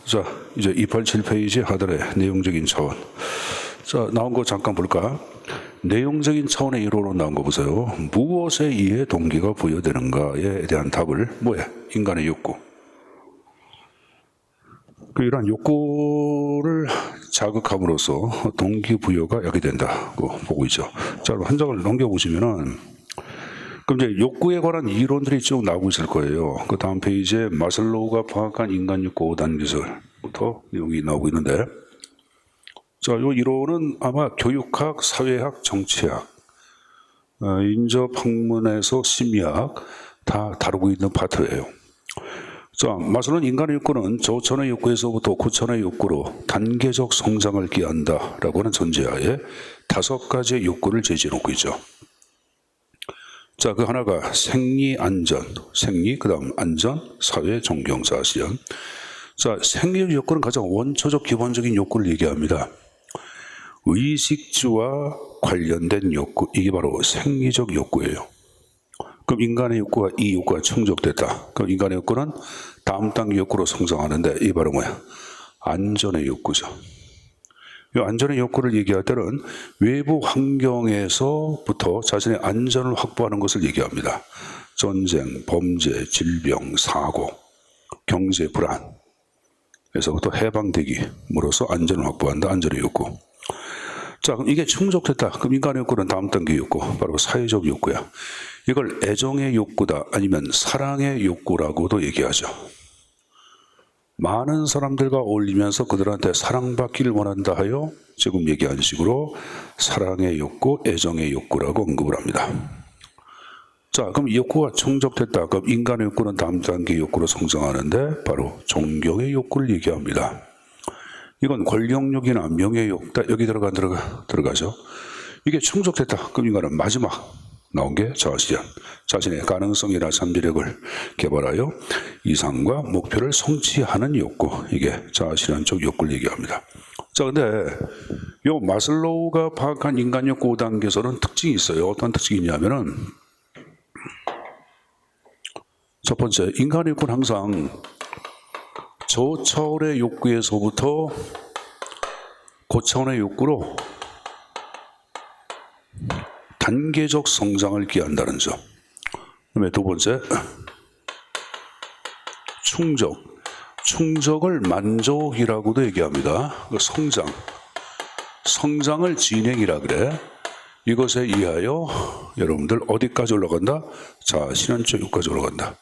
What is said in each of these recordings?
자, 이제 287페이지 하단의 내용적인 차원. 자, 나온 거 잠깐 볼까? 내용적인 차원의 이론으로 나온 거 보세요. 무엇에 의해 동기가 부여되는가에 대한 답을 뭐야? 인간의 욕구. 이러한 욕구를 자극함으로써 동기부여가 야기된다고 보고 있죠. 자, 한 장을 넘겨보시면은, 그럼 이제 욕구에 관한 이론들이 쭉 나오고 있을 거예요. 그 다음 페이지에 마슬로우가 파악한 인간 욕구 5단 기술부터 내용이 나오고 있는데, 자, 이 이론은 아마 교육학, 사회학, 정치학, 인접학문에서 심리학 다 다루고 있는 파트예요. 자, 마슬로우는 인간의 욕구는 저천의 욕구에서부터 고천의 욕구로 단계적 성장을 기한다라고 하는 전제하에 5가지의 욕구를 제시해놓고 있죠. 자, 그 하나가 생리, 안전, 생리, 그 다음 안전, 사회, 존경, 사실현. 자, 생리 욕구는 가장 원초적 기본적인 욕구를 얘기합니다. 의식주와 관련된 욕구, 이게 바로 생리적 욕구예요. 그럼 인간의 욕구가 이 욕구가 충족됐다. 그럼 인간의 욕구는 다음 단계 욕구로 성장하는데 이게 바로 뭐야? 안전의 욕구죠. 이 안전의 욕구를 얘기할 때는 외부 환경에서부터 자신의 안전을 확보하는 것을 얘기합니다. 전쟁, 범죄, 질병, 사고, 경제 불안에서부터 해방되기으로써 안전을 확보한다. 안전의 욕구. 자, 그럼 이게 충족됐다. 그럼 인간의 욕구는 다음 단계 욕구, 바로 사회적 욕구야. 이걸 애정의 욕구다, 아니면 사랑의 욕구라고도 얘기하죠. 많은 사람들과 어울리면서 그들한테 사랑받기를 원한다 하여 지금 얘기한 식으로 사랑의 욕구, 애정의 욕구라고 언급을 합니다. 자, 그럼 이 욕구가 충족됐다. 그럼 인간의 욕구는 다음 단계 욕구로 성장하는데 바로 존경의 욕구를 얘기합니다. 이건 권력욕이나 명예욕, 여기 들어가죠. 이게 충족됐다. 그럼 인간은 마지막 나온 게 자아실현. 자신의 가능성이나 잠재력을 개발하여 이상과 목표를 성취하는 욕구. 이게 자아실현적 욕구를 얘기합니다. 자, 근데 요 마슬로우가 파악한 인간 욕구 5단계에서는 특징이 있어요. 어떤 특징이 있냐면은, 첫 번째, 인간의 욕구는 항상 저차원의 욕구에서부터 고차원의 욕구로 단계적 성장을 기한다는 점. 그다음에 두 번째, 충족. 충족을 만족이라고도 얘기합니다. 성장을 진행이라 그래. 이것에 의하여 여러분들 어디까지 올라간다? 자, 실현적 욕구까지 올라간다.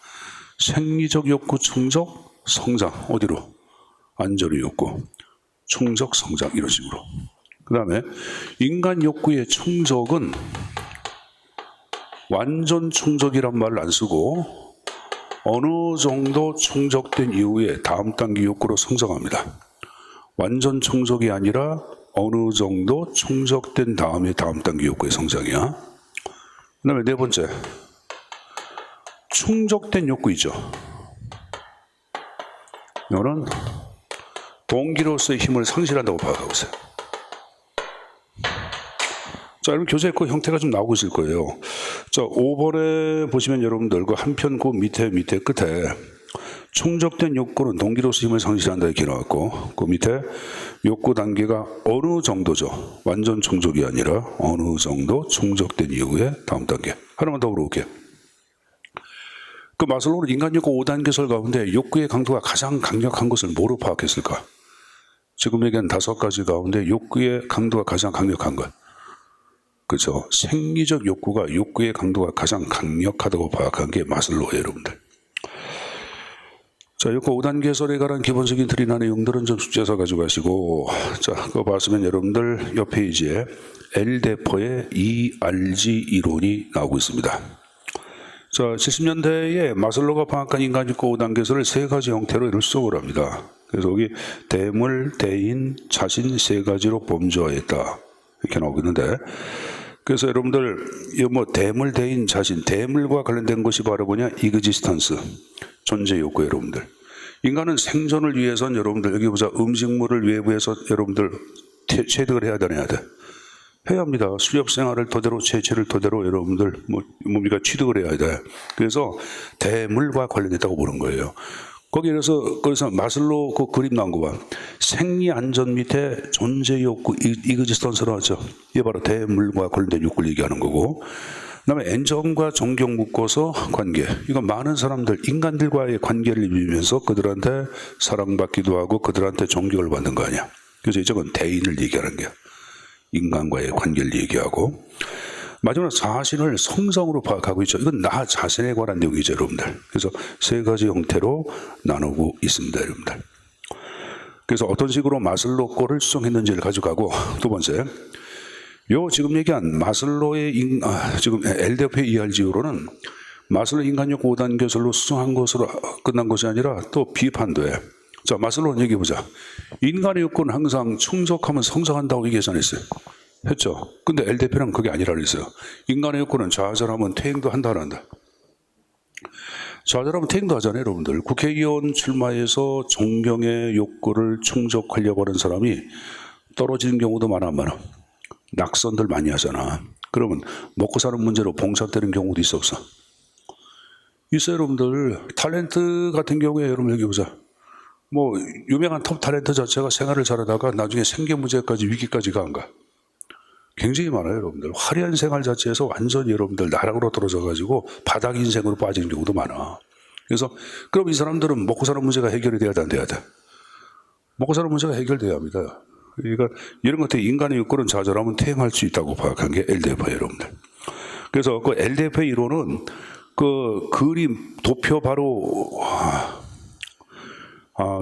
생리적 욕구 충족, 성장. 어디로? 안전의 욕구. 충족, 성장. 이런 식으로. 그 다음에 인간 욕구의 충족은 완전 충족이란 말을 안 쓰고 어느 정도 충족된 이후에 다음 단계 욕구로 성장합니다. 완전 충족이 아니라 어느 정도 충족된 다음에 다음 단계 욕구의 성장이야. 그 다음에 네 번째, 충족된 욕구이죠. 이거는 동기로서의 힘을 상실한다고 파악하고 있어요. 자, 여러분 교재 그 형태가 좀 나오고 있을 거예요. 자, 5번에 보시면 여러분들 그 한편 그 밑에 끝에 충족된 욕구는 동기로서 힘을 상실한다 이렇게 나왔고, 그 밑에 욕구 단계가 어느 정도죠. 완전 충족이 아니라 어느 정도 충족된 이후에 다음 단계. 하나만 더 물어볼게요. 그 마슬로우는 인간 욕구 5단계설 가운데 욕구의 강도가 가장 강력한 것을 뭐로 파악했을까? 지금 얘기한 5가지 가운데 욕구의 강도가 가장 강력한 것. 그렇죠. 생리적 욕구가 욕구의 강도가 가장 강력하다고 파악한 게 마슬로우예요, 여러분들. 자, 욕구 5단계설에 관한 기본적인 틀이나 내용들은 좀 숙제에서 가져가시고, 자, 그거 봤으면 여러분들 옆 페이지에 엘데퍼의 ERG 이론이 나오고 있습니다. 자, 70년대에 마슬로우가 파악한 인간 욕구 5단계설을 3가지 형태로 이를 수업을 합니다. 그래서 여기 대물, 대인, 자신 3가지로 범주화했다. 이렇게 나오고 있는데, 그래서 여러분들 이 뭐 대물, 대인, 자신, 대물과 관련된 것이 바로 뭐냐? 이그지스턴스, 존재 욕구. 여러분들 인간은 생존을 위해서는 여러분들 여기 보자, 음식물을 외부에서 여러분들 체득을 해야 되나? 해야 합니다. 수렵 생활을 토대로, 채취를 토대로 여러분들 우리가 취득을 해야 돼. 그래서 대물과 관련됐다고 보는 거예요. 그래서 마슬로 그 그림 나온 거 봐. 생리 안전 밑에 존재 욕구, 이그지스턴스로 하죠. 이게 바로 대물과 관련된 욕구를 얘기하는 거고. 그다음에 엔정과 존경 묶어서 관계. 이건 많은 사람들, 인간들과의 관계를 이루면서 그들한테 사랑받기도 하고 그들한테 존경을 받는 거 아니야. 그래서 이쪽은 대인을 얘기하는 거야. 인간과의 관계를 얘기하고. 마지막으로 자신을 성성으로 파악하고 있죠. 이건 나 자신에 관한 내용이죠, 여러분들. 그래서 세 가지 형태로 나누고 있습니다, 여러분들. 그래서 어떤 식으로 마슬로 거를 수정했는지를 가져가고, 두 번째, 지금 얘기한 마슬로의 지금 LDF의 ERG로는 마슬로 인간력 5단 교설로 수정한 것으로 끝난 것이 아니라 또 비판도 해. 자, 마슬로는 얘기해보자. 인간의 욕구는 항상 충족하면 성장한다고 계산했어요. 했죠. 근데 LDF는 그게 아니라 그랬어요. 인간의 욕구는 좌절하면 퇴행도 한다, 안 한다. 좌절하면 퇴행도 하잖아요, 여러분들. 국회의원 출마해서 존경의 욕구를 충족하려고 하는 사람이 떨어지는 경우도 많아, 안 많아? 낙선들 많이 하잖아. 그러면 먹고 사는 문제로 봉착되는 경우도 있어, 없어? 있어요, 여러분들. 탤런트 같은 경우에 여러분 여기 보자. 뭐 유명한 톱 탤런트 자체가 생활을 잘하다가 나중에 생계 문제까지 위기까지 간 가. 굉장히 많아요, 여러분들. 화려한 생활 자체에서 완전히 여러분들 나락으로 떨어져가지고 바닥 인생으로 빠지는 경우도 많아. 그래서 그럼 이 사람들은 먹고 사는 문제가 해결이 돼야 돼, 안 돼야 돼? 먹고 사는 문제가 해결돼야 합니다. 그러니까 이런 것들 인간의 욕구는 좌절하면 퇴행할 수 있다고 파악한 게 LDF예요, 여러분들. 그래서 그 LDF의 이론은 그 그림 도표 바로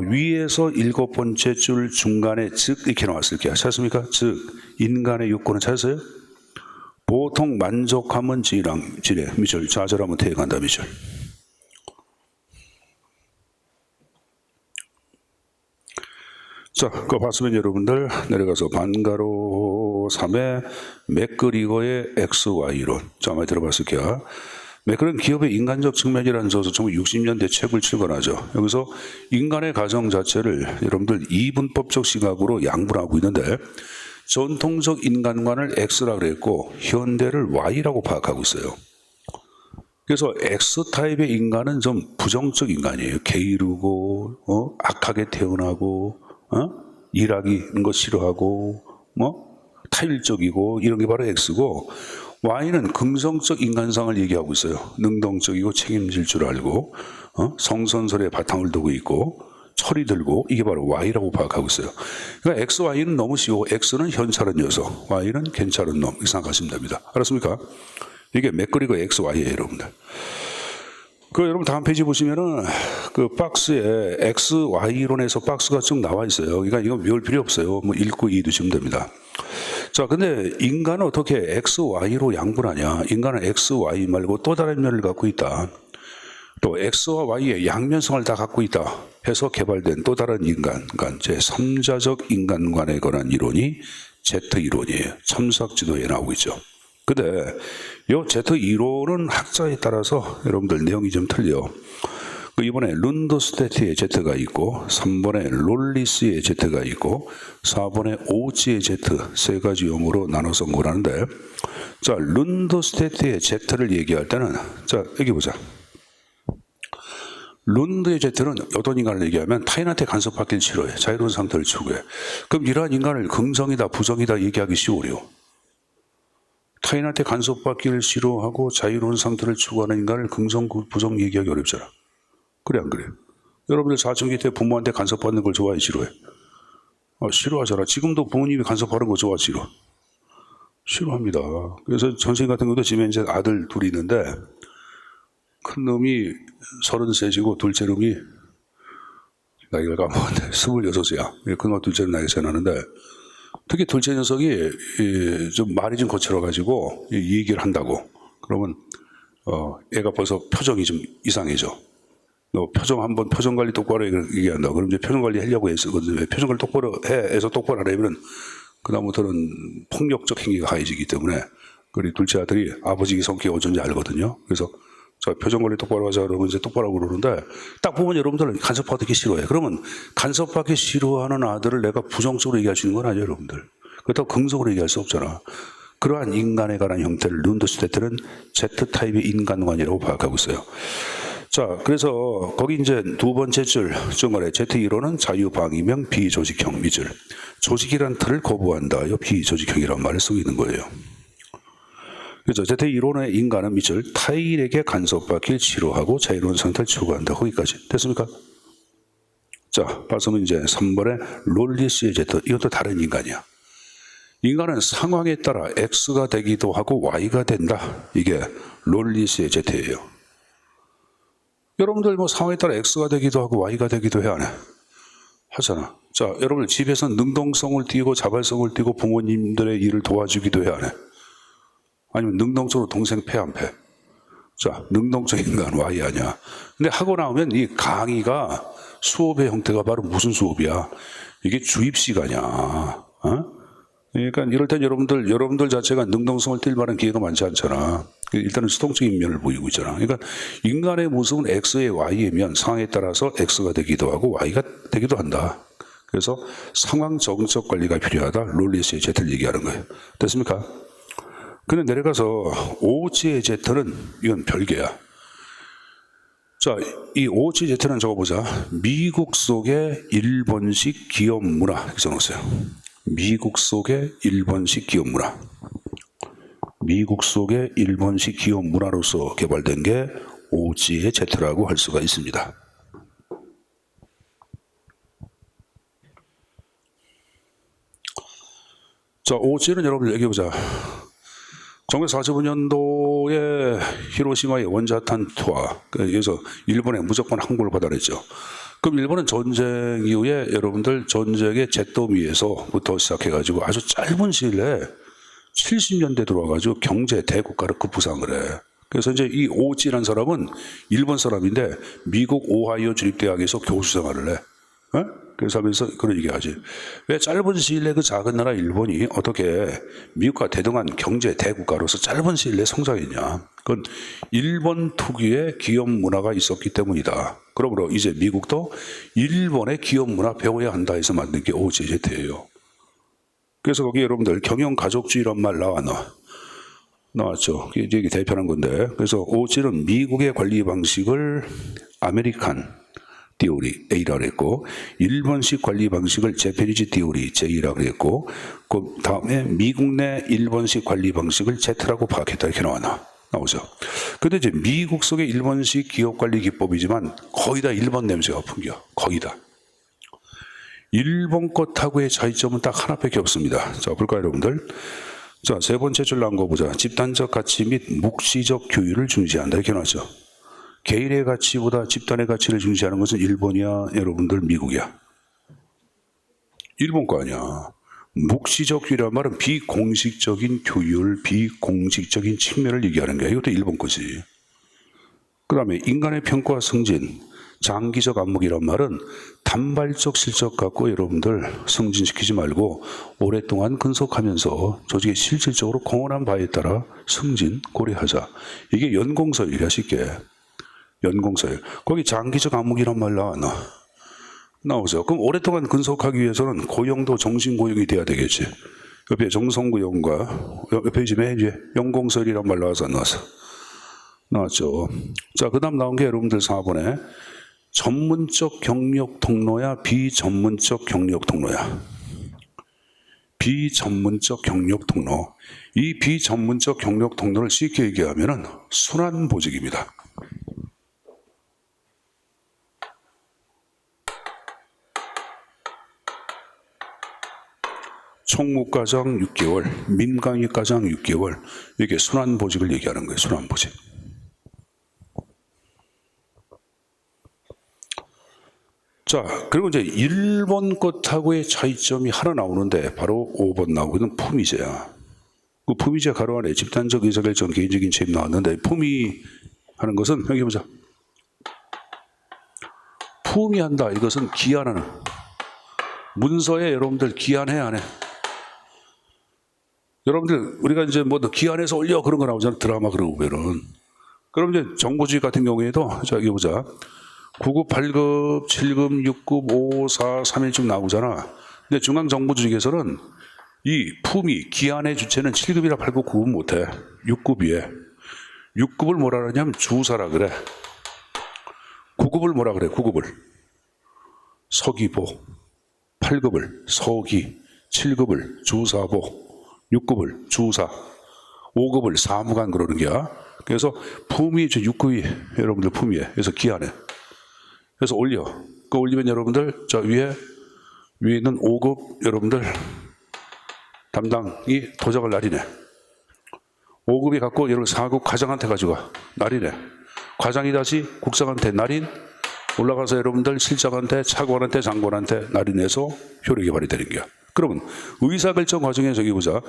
위에서 7번째 줄 중간에 즉 이렇게 나왔을 게요. 찾았습니까? 즉 인간의 욕구는 찾았어요? 보통 만족하면 지래 미절, 좌절하면 퇴행한다, 미절. 자, 그거 봤으면 여러분들 내려가서 반가로 3의 맥그리거의 XY 이론. 자, 많이 들어봤을게요. 맥그리거는 기업의 인간적 측면이라는 저서 1960년대 책을 출간하죠. 여기서 인간의 가정 자체를 여러분들 이분법적 시각으로 양분하고 있는데 전통적 인간관을 X라 그랬고 현대를 Y라고 파악하고 있어요. 그래서 X타입의 인간은 좀 부정적 인간이에요. 게으르고 악하게 태어나고 일하기 거 싫어하고 타일적이고 이런 게 바로 X고, Y는 긍정적 인간상을 얘기하고 있어요. 능동적이고 책임질 줄 알고 성선설에 바탕을 두고 있고 철이 들고, 이게 바로 Y라고 파악하고 있어요. 그러니까 X, Y는 너무 쉬워. X는 현찰은 녀석, Y는 괜찮은 놈, 이렇게 생각하시면 됩니다. 알았습니까? 이게 맥그리거 X, Y예요, 여러분들. 여러분 다음 페이지 보시면은 그 박스에 X, Y 이론에서 박스가 쭉 나와 있어요. 그러니까 이건 외울 필요 없어요. 뭐 읽고 이해두시면 됩니다. 자, 근데 인간은 어떻게 X, Y로 양분하냐? 인간은 X, Y 말고 또 다른 면을 갖고 있다. 또 X와 Y의 양면성을 다 갖고 있다 해서 개발된 또 다른 인간, 그러니까 제3자적 인간관에 관한 이론이 Z 이론이에요. 참수학 지도에 나오고 있죠. 근데 이 Z 이론은 학자에 따라서 여러분들 내용이 좀 틀려. 이번에 룬더스테트의 Z가 있고 3번에 롤리스의 Z가 있고 4번에 오지의 Z 세 가지 용어로 나눠서 공부하는데, 자, 룬더스테트의 Z를 얘기할 때는 자, 여기 보자. 룬드의 Z는 어떤 인간을 얘기하면 타인한테 간섭받기를 싫어해. 자유로운 상태를 추구해. 그럼 이러한 인간을 긍정이다 부정이다 얘기하기 쉬워요. 타인한테 간섭받기를 싫어하고 자유로운 상태를 추구하는 인간을 긍정 부정 얘기하기 어렵잖아. 그래 안 그래? 여러분들 사춘기 때 부모한테 간섭받는 걸 좋아해, 싫어해? 싫어하잖아. 지금도 부모님이 간섭하는 거 좋아, 싫어? 싫어합니다. 그래서 선생님 같은 경우도 집에 이제 아들 둘이 있는데 큰 놈이 33이고 둘째 놈이 나이가 까먹었는데 26이야. 큰 놈 둘째는 나이가 차이 나는데, 특히 둘째 녀석이 좀 말이 좀 거칠어가지고 이 얘기를 한다고 그러면 애가 벌써 표정이 좀 이상해져. 너 표정 관리 똑바로 얘기한다. 그럼 이제 표정 관리 하려고 해서 표정 관리 똑바로 해서 똑바로 하려면 그다음부터는 폭력적 행위가 가해지기 때문에 우리 둘째 아들이 아버지 성격이 어쩐지 알거든요. 그래서 자, 표정 관리 똑바로 하자 그러면 이제 똑바로 하고 그러는데, 딱 보면 여러분들은 간섭받기 싫어해. 그러면 간섭받기 싫어하는 아들을 내가 부정적으로 얘기할 수 있는 건 아니에요, 여러분들. 그렇다고 긍정으로 얘기할 수 없잖아. 그러한 인간에 관한 형태를 룬더스테트는 Z타입의 인간관이라고 파악하고 있어요. 자, 그래서 거기 이제 두 번째 줄 중간에 Z1호는 자유방위명 비조직형 미줄. 조직이란 틀을 거부한다. 이 비조직형이라는 말을 쓰고 있는 거예요. 그래서 Z1호는 인간은 미줄 타인에게 간섭받길 싫어하고 자유로운 상태를 추구한다. 거기까지 됐습니까? 자, 말씀은 이제 3번에 롤리스의 Z. 이것도 다른 인간이야. 인간은 상황에 따라 X가 되기도 하고 Y가 된다. 이게 롤리스의 Z예요. 여러분들 뭐 상황에 따라 X가 되기도 하고 Y가 되기도 해, 안 해? 하잖아. 자, 여러분들 집에서 능동성을 띠고 자발성을 띠고 부모님들의 일을 도와주기도 해, 안 해? 아니면 능동적으로 동생 패, 안 패? 자, 능동적인 인간 Y 아니야. 근데 하고 나오면 이 강의가 수업의 형태가 바로 무슨 수업이야? 이게 주입 시간이야. 어? 그러니까 이럴 땐 여러분들 자체가 능동성을 띌 만한 기회가 많지 않잖아. 일단은 수동적인 면을 보이고 있잖아. 그러니까 인간의 모습은 X의 Y이면 상황에 따라서 X가 되기도 하고 Y가 되기도 한다. 그래서 상황 정적 관리가 필요하다. 롤리스의 Z를 얘기하는 거예요. 됐습니까? 근데 내려가서 오치의 Z는 이건 별개야. 자, 이 오치 Z는 적어보자. 미국 속의 일본식 기업 문화 이렇게 써놓으세요. 미국 속의 일본식 기업 문화. 미국 속의 일본식 기업 문화로서 개발된 게 오치의 Z라고 할 수가 있습니다. 자, 오치는 여러분들 얘기해보자. 1945년도에 히로시마의 원자탄 투하, 그래서 일본에 무조건 항구를 받아냈죠. 그럼 일본은 전쟁 이후에 여러분들 전쟁의 잿더미에서부터 시작해가지고 아주 짧은 시일 내에 70년대 들어와가지고 경제 대국가로 급부상을 해. 그래서 이제 이 오치라는 사람은 일본 사람인데 미국 오하이오 주립대학에서 교수 생활을 해. 어? 그래서 하면서 그런 얘기하지. 왜 짧은 시일 내에 그 작은 나라 일본이 어떻게 미국과 대등한 경제 대국가로서 짧은 시일 내에 성장했냐. 그건 일본 특유의 기업 문화가 있었기 때문이다. 그러므로 이제 미국도 일본의 기업 문화 배워야 한다 해서 만든 게 OJZ예요. 그래서 거기 여러분들 경영가족주의란 말 나왔죠. 이게 대표한 건데. 그래서 OJ는 미국의 관리 방식을 아메리칸 띠오리 A라고 했고, 일본식 관리 방식을 재패니즈 띠오리 J라고 했고, 그 다음에 미국 내 일본식 관리 방식을 Z라고 파악했다. 이렇게 나오죠. 근데 이제 미국 속의 일본식 기업 관리 기법이지만 거의 다 일본 냄새가 풍겨. 거의 다. 일본 것하고의 차이점은 딱 하나밖에 없습니다. 자, 볼까요, 여러분들? 자, 세 번째 줄 나온 거 보자. 집단적 가치 및 묵시적 교육을 중시한다. 이렇게 나왔죠. 개인의 가치보다 집단의 가치를 중시하는 것은 일본이야, 여러분들 미국이야? 일본 거 아니야. 묵시적 교육이란 말은 비공식적인 교율, 비공식적인 측면을 얘기하는 거야. 이것도 일본 거지. 그 다음에 인간의 평가와 승진, 장기적 안목이란 말은 단발적 실적 갖고 여러분들 승진시키지 말고 오랫동안 근속하면서 조직에 실질적으로 공헌한 바에 따라 승진 고려하자. 이게 연공서열이야, 쉽게. 연공서열. 거기 장기적 안목이란 말 나오죠. 그럼 오랫동안 근속하기 위해서는 고용도 정신고용이 돼야 되겠지. 옆에 정성고용과 옆에 이제 맨 위에 연공서열이란 말 나와서 안 나왔어? 나왔죠. 자, 그 다음 나온 게 여러분들 4번에 전문적 경력 통로야, 비전문적 경력 통로야. 비전문적 경력 통로. 이 비전문적 경력 통로를 쉽게 얘기하면은 순환보직입니다. 총무과장 6개월, 민간위과장 6개월. 이게 순환보직을 얘기하는 거예요. 순환보직. 자, 그리고 이제 일본 것하고의 차이점이 하나 나오는데 바로 5번 나오거든. 품위제야. 그 품위제 가로 안에 집단적 의사결정, 개인적인 책임 나왔는데 품위 하는 것은 여기 보자. 품위한다. 이것은 기한하는. 문서에 여러분들 기한해 안 해? 여러분들 우리가 이제 뭐 기한해서 올려 그런 거 나오잖아. 드라마 그런 거 보면은. 그럼 이제 정보주의 같은 경우에도 자, 여기 보자. 9급, 8급, 7급, 6급, 5, 4, 3일쯤 나오잖아. 근데 중앙정보주의에서는 이 품위, 기한의 주체는 7급이나 8급, 9급 못해. 6급이에. 6급을 뭐라 그러냐면 주사라 그래. 9급을 뭐라 그래? 9급을 서기보, 8급을 서기, 7급을 주사보, 6급을 주사, 5급을 사무관 그러는 게야. 그래서 품위 6급이 여러분들 품위에. 그래서 기한에. 그래서 올려. 그 올리면 여러분들 저 위에 있는 5급 여러분들 담당이 도장을 날이네. 5급이 갖고 여러분 4급 과장한테 가져가. 날이네. 과장이 다시 국장한테 날인 올라가서 여러분들 실장한테 차관한테 장관한테 날인해서 효력이 발휘되는 거야. 그러면 의사결정 과정에 저기 보자.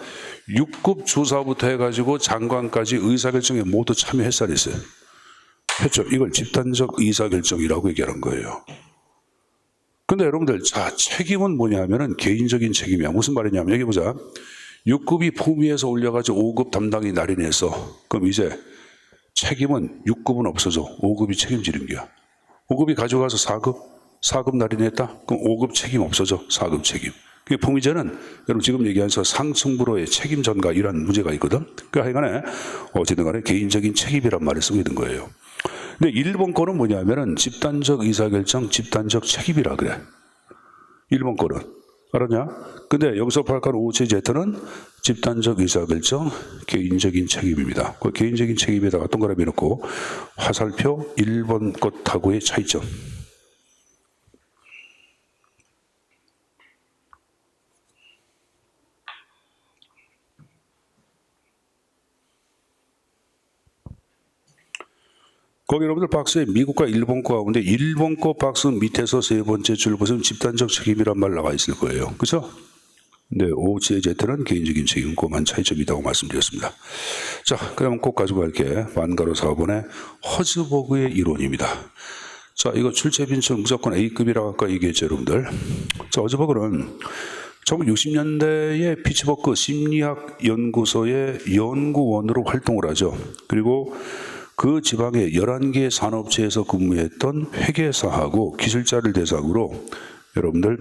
6급 주사부터 해가지고 장관까지 의사결정에 모두 참여했어야 했어요. 했죠. 이걸 집단적 의사결정이라고 얘기하는 거예요. 근데 여러분들 자 책임은 뭐냐면은 개인적인 책임이야. 무슨 말이냐면 여기 보자. 6급이 품위에서 올려가지고 5급 담당이 날인해서 그럼 이제 책임은 6급은 없어져. 5급이 책임지는 거야. 5급이 가져가서 4급 날인했다? 그럼 5급 책임 없어져. 4급 책임. 그게 품위제는 여러분 지금 얘기하면서 상층부로의 책임 전가 이런 문제가 있거든. 그러니까 하여간에 어쨌든 간에 개인적인 책임이란 말을 쓰고 있는 거예요. 근데 일본 거는 뭐냐면은 집단적 의사결정, 집단적 책임이라 그래. 일본 거는. 알았냐? 근데 여기서 발간 오체제트는 집단적 의사결정, 개인적인 책임입니다. 그 개인적인 책임에다가 동그라미 넣고 화살표 일본 것하고의 차이점. 거기 여러분들 박스에 미국과 일본 거 가운데 일본 거 박스 밑에서 세 번째 줄 보시면 집단적 책임이란 말 나와 있을 거예요. 그렇죠? 네, OJZ는 개인적인 책임, 그만 차이점이라고 말씀드렸습니다. 자, 그러면 꼭 가지고 갈게. 반가로 4번의 허즈버그의 이론입니다. 자, 이거 출제 빈층 무조건 A급이라고 아까 얘기했죠, 여러분들. 자, 허즈버그는 1960년대에 피츠버그 심리학 연구소의 연구원으로 활동을 하죠. 그리고 그 지방의 11개 산업체에서 근무했던 회계사하고 기술자를 대상으로 여러분들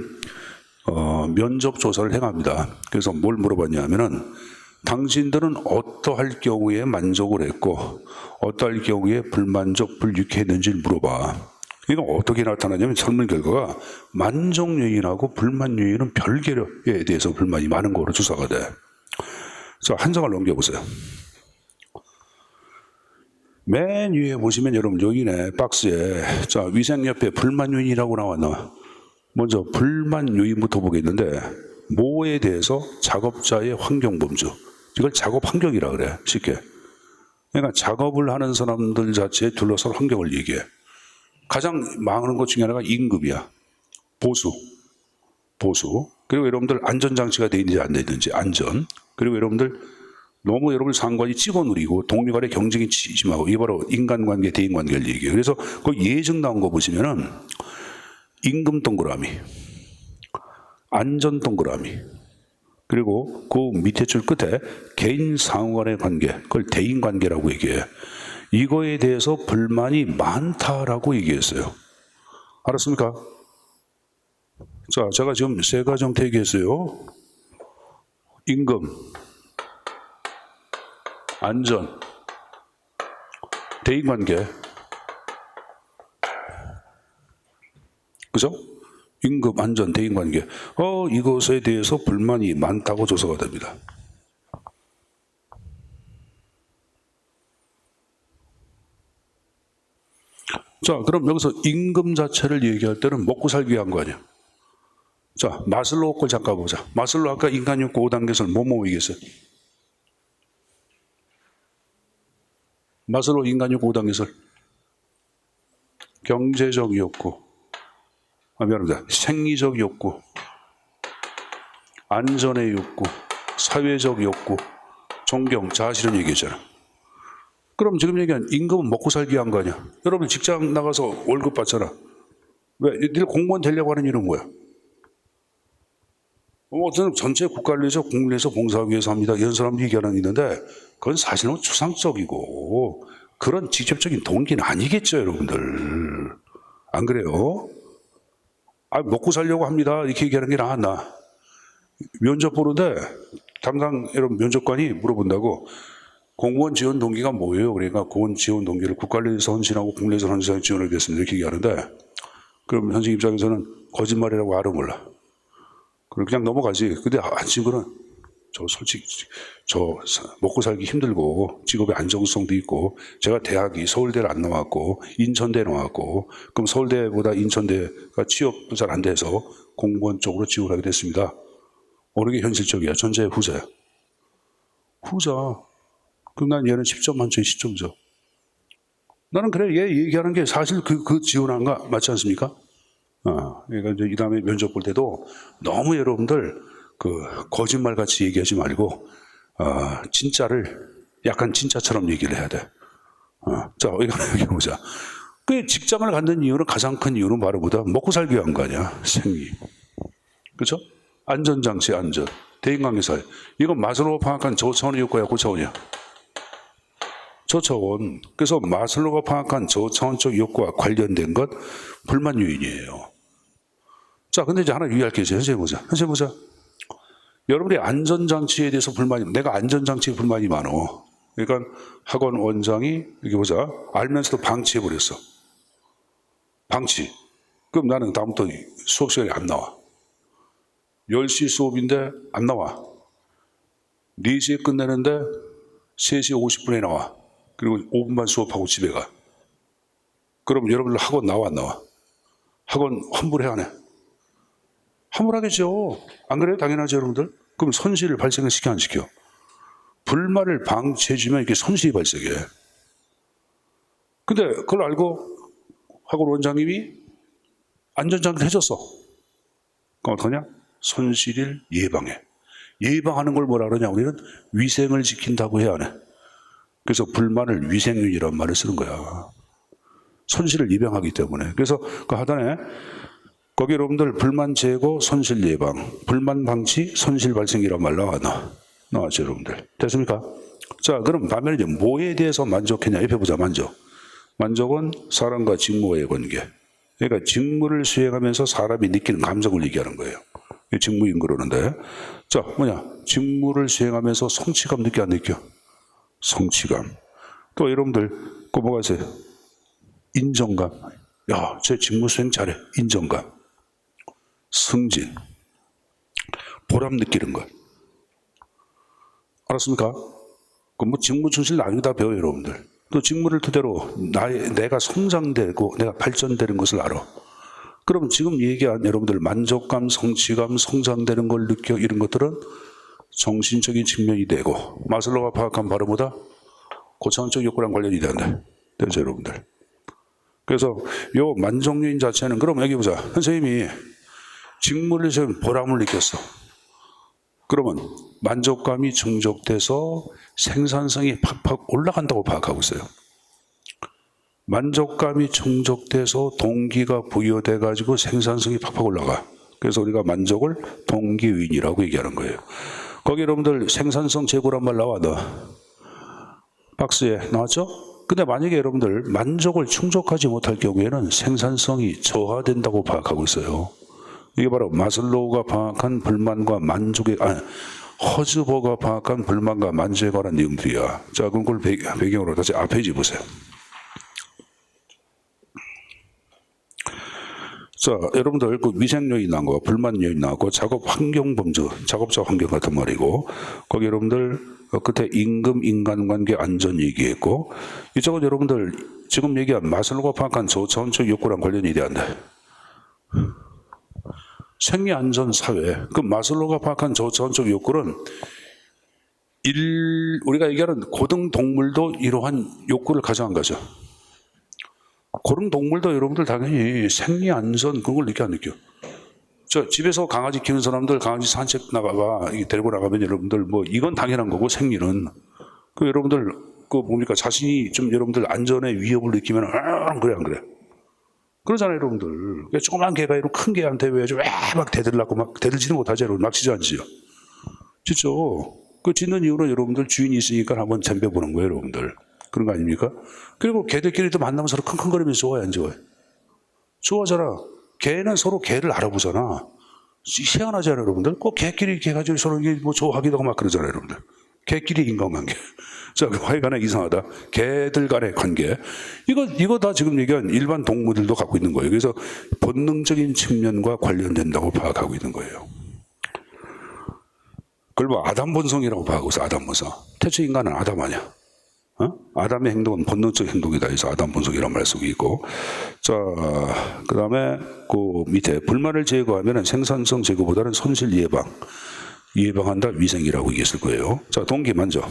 면접 조사를 행합니다. 그래서 뭘 물어봤냐면은 당신들은 어떠할 경우에 만족을 했고 어떠할 경우에 불만족, 불유쾌했는지를 물어봐. 그러니까 어떻게 나타나냐면 설문 결과가 만족 요인하고 불만 요인은 별개에 대해서 불만이 많은 거로 조사가 돼. 자, 한 장을 넘겨보세요. 맨 위에 보시면 여러분 요인의 박스에 자 위생 옆에 불만 요인이라고 나왔나? 먼저 불만 요인부터 보겠는데 뭐에 대해서 작업자의 환경 범주. 이걸 작업 환경이라 그래 쉽게. 그러니까 작업을 하는 사람들 자체에 둘러싼 환경을 얘기해. 가장 많은 것 중에 하나가 임금이야. 보수. 그리고 여러분들 안전장치가 돼 있는지 안 돼 있는지 안전. 그리고 여러분들 너무 여러분 상관이 찍어 누리고 동료 간의 경쟁이 심하고 이게 바로 인간관계, 대인관계를 얘기해요. 그래서 그 예증 나온 거 보시면은 임금 동그라미, 안전 동그라미, 그리고 그 밑에 줄 끝에 개인 상호 간의 관계, 그걸 대인관계라고 얘기해. 이거에 대해서 불만이 많다라고 얘기했어요. 알았습니까? 자, 제가 지금 세 가지 형태 얘기했어요. 임금, 안전, 대인관계, 그죠? 임금, 안전, 대인관계. 이것에 대해서 불만이 많다고 조사가 됩니다. 자, 그럼 여기서 임금 자체를 얘기할 때는 먹고 살기 위한 거 아니야? 자, 마슬로우 걸 잠깐 보자. 마슬로우 아까 인간욕구 5단계에서 뭐뭐 얘기했어요? 마슬로우 인간욕구 5단계에서 경제적 욕구, 미안합니다. 생리적 욕구, 안전의 욕구, 사회적 욕구, 존경, 자아실현 얘기했잖아. 그럼 지금 얘기한 임금은 먹고 살기 위한 거 아니야? 여러분 직장 나가서 월급 받잖아. 왜? 니들 공무원 되려고 하는 이유는 뭐야? 어떤 전체 국가를 위해서 국민을 위해서 봉사하기 위해서 합니다. 이런 사람들이 얘기하는 게 있는데 그건 사실은 추상적이고 그런 직접적인 동기는 아니겠죠, 여러분들. 안 그래요? 먹고 살려고 합니다. 이렇게 얘기하는 게 나았나? 면접 보는데 담당 여러분 면접관이 물어본다고 공무원 지원 동기가 뭐예요? 그러니까 공무원 지원 동기를 국가에서 헌신하고 국내에서 헌신하고 지원하게 됐습니다. 이렇게 얘기하는데, 그럼 현직 입장에서는 거짓말이라고 알아 몰라. 그럼 그냥 넘어가지. 근데 친구는 저 솔직히 저 먹고 살기 힘들고 직업의 안정성도 있고, 제가 대학이 서울대를 안 나왔고 인천대 나왔고, 그럼 서울대보다 인천대가 취업도 잘 안 돼서 공무원 쪽으로 지원하게 됐습니다. 어느 게 현실적이야? 전자의 후자야? 후자. 그럼 난 얘는 10점 만점에 10점 줘. 나는 그래, 얘 얘기하는 게 사실 그 지원한 거 맞지 않습니까? 그러니까 이제 이 다음에 면접 볼 때도 너무 여러분들 거짓말 같이 얘기하지 말고, 진짜를 약간 진짜처럼 얘기를 해야 돼. 자, 여기 보자. 그 직장을 갖는 이유는, 가장 큰 이유는 바로 뭐다? 먹고 살기 위한 거 아니야? 생리. 그렇죠? 안전장치, 안전. 대인관계사회. 이건 마슬로우가 파악한 저차원의 효과야, 고차원이야? 저차원. 그래서 마슬로우가 파악한 저차원적 욕구와 관련된 것 불만 요인이에요. 자, 근데 이제 하나 유의할 게 있어요. 현재 보자. 여러분이 안전장치에 대해서 불만이, 내가 안전장치에 불만이 많어. 그러니까 학원 원장이, 여기 보자, 알면서도 방치해버렸어. 방치. 그럼 나는 다음부터 수업 시간에 안 나와. 10시 수업인데 안 나와. 4시에 끝내는데 3시 50분에 나와. 그리고 5분만 수업하고 집에 가. 그럼 여러분들 학원 나와, 안 나와? 학원 환불해, 안 해? 환불하겠죠. 안 그래요? 당연하죠, 여러분들? 그럼 손실을 발생시켜, 안 시켜? 불만을 방치해주면 이게 손실이 발생해. 근데 그걸 알고 학원 원장님이 안전장치를 해줬어. 그럼 어떡하냐? 손실을 예방해. 예방하는 걸 뭐라 그러냐? 우리는 위생을 지킨다고 해야 하네. 그래서 불만을 위생윤이라는 말을 쓰는 거야. 손실을 예방하기 때문에. 그래서 그 하단에 거기 여러분들 불만 제거, 손실 예방, 불만 방치, 손실 발생이라는 말 나왔죠, 여러분들. 됐습니까? 자, 그럼 반면에 이제 뭐에 대해서 만족했냐? 옆에 보자, 만족. 만족은 사람과 직무와의 관계. 그러니까 직무를 수행하면서 사람이 느끼는 감정을 얘기하는 거예요. 직무인 그러는데. 자, 직무를 수행하면서 성취감 느껴, 안 느껴? 성취감. 또 여러분들, 뭐가 있어요? 인정감. 야, 제 직무 수행 잘해. 인정감. 승진. 보람 느끼는 것. 알았습니까? 직무 충실 나중에 다 배워요, 여러분들. 또 직무를 토대로 내가 성장되고 내가 발전되는 것을 알아. 그럼 지금 얘기한 여러분들 만족감, 성취감, 성장되는 걸 느껴, 이런 것들은 정신적인 측면이 되고, 마슬로우가 파악한 바로 뭐다? 고차원적 욕구랑 관련이 된다. 되죠, 여러분들? 그래서 요 만족 요인 자체는, 그럼 여기 보자. 선생님이 직무를 지금 보람을 느꼈어. 그러면 만족감이 충족돼서 생산성이 팍팍 올라간다고 파악하고 있어요. 만족감이 충족돼서 동기가 부여돼 가지고 생산성이 팍팍 올라가. 그래서 우리가 만족을 동기요인이라고 얘기하는 거예요. 거기 여러분들 생산성 재고란 말 나와, 너 박스에 나왔죠? 근데 만약에 여러분들 만족을 충족하지 못할 경우에는 생산성이 저하된다고 파악하고 있어요. 이게 바로 마슬로우가 파악한 불만과 만족의, 허즈버가 파악한 불만과 만족에 관한 내용들이야. 자, 그럼 그걸 배경으로 다시 앞페이지 보세요. 자, 여러분들 위생 요인 나온 거, 불만 요인 나왔고, 작업 환경 범주, 작업자 환경 같은 말이고, 거기 여러분들 끝에 임금, 인간관계, 안전 얘기했고, 이쪽은 여러분들 지금 얘기한 마슬로우가 파악한 저차원적 욕구랑 관련이 돼야 돼. 생리 안전 사회. 그 마슬로우가 파악한 저차원적 욕구는 우리가 얘기하는 고등 동물도 이러한 욕구를 가져간 거죠. 고등 동물도 여러분들 당연히 생리 안전 그걸 느껴, 안 느껴? 저 집에서 강아지 키우는 사람들 강아지 산책 나가봐 데리고 나가면 여러분들 이건 당연한 거고, 생리는 여러분들 뭡니까, 자신이 좀 여러분들 안전에 위협을 느끼면 그래, 안 그래? 그러잖아요, 여러분들. 조그만 개가 이런 큰 개한테 왜 막 대들라고 막 대들지는 못하지, 여러분. 막 치지 않지요. 진짜. 그 짖는 이유는 여러분들 주인이 있으니까 한번 잼벼보는 거예요, 여러분들. 그런 거 아닙니까? 그리고 개들끼리도 만나면 서로 킁킁거리면서 좋아해, 안 좋아해? 좋아하잖아. 개는 서로 개를 알아보잖아. 희한하잖아요, 여러분들. 꼭 개끼리 이렇게 가지고 서로 이게 좋아하기도 하고 막 그러잖아요, 여러분들. 개끼리 인간관계. 자, 하여간에 이상하다. 개들 간의 관계. 이거 다 지금 얘기한 일반 동물들도 갖고 있는 거예요. 그래서 본능적인 측면과 관련된다고 파악하고 있는 거예요. 그걸 뭐 아담 본성이라고 파악하고 있어. 아담 본성. 태초 인간은 아담 아니야. 아담의 행동은 본능적 행동이다 해서 아담 본성이라는 말 쓰고 있고. 자, 그 다음에 그 밑에 불만을 제거하면 생산성 제거보다는 손실 예방한다 위생이라고 얘기했을 거예요. 자, 동기 만족.